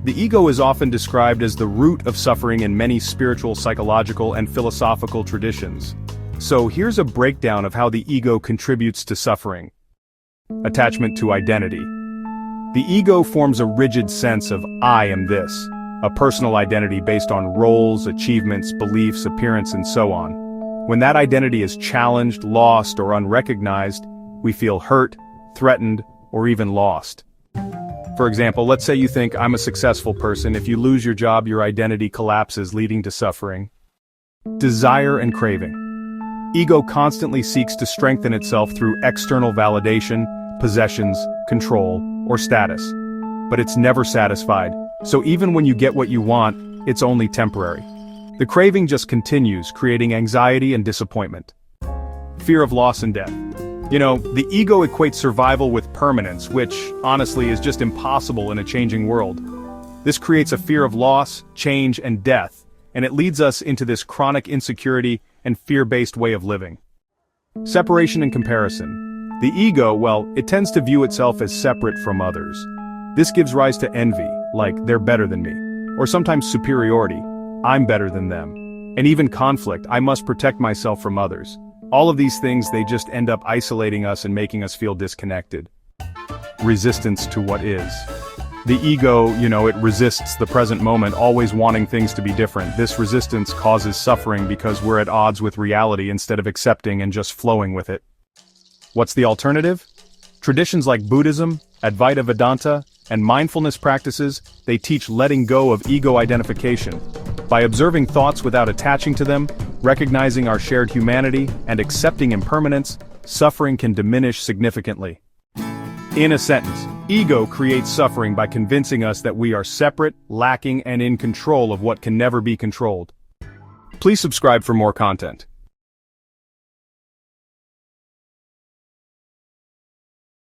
The ego is often described as the root of suffering in many spiritual, psychological, and philosophical traditions. So here's a breakdown of how the ego contributes to suffering. Attachment to identity. The ego forms a rigid sense of "I am this," a personal identity based on roles, achievements, beliefs, appearance, and so on. When that identity is challenged, lost, or unrecognized, we feel hurt, threatened, or even lost. For example, let's say you think, "I'm a successful person." If you lose your job, your identity collapses, leading to suffering. Desire and craving. Ego constantly seeks to strengthen itself through external validation, possessions, control, or status. But it's never satisfied, so even when you get what you want, it's only temporary. The craving just continues, creating anxiety and disappointment. Fear of loss and death. The ego equates survival with permanence, which, honestly, is just impossible in a changing world. This creates a fear of loss, change, and death, and it leads us into this chronic insecurity and fear-based way of living. Separation and comparison. The ego, it tends to view itself as separate from others. This gives rise to envy, like they're better than me, or sometimes superiority, I'm better than them, and even conflict, I must protect myself from others. All of these things, they just end up isolating us and making us feel disconnected. Resistance to what is. The ego, it resists the present moment, always wanting things to be different. This resistance causes suffering because we're at odds with reality instead of accepting and just flowing with it. What's the alternative? Traditions like Buddhism, Advaita Vedanta, and mindfulness practices, they teach letting go of ego identification. By observing thoughts without attaching to them, recognizing our shared humanity, and accepting impermanence, suffering can diminish significantly. In a sentence, ego creates suffering by convincing us that we are separate, lacking, and in control of what can never be controlled. Please subscribe for more content.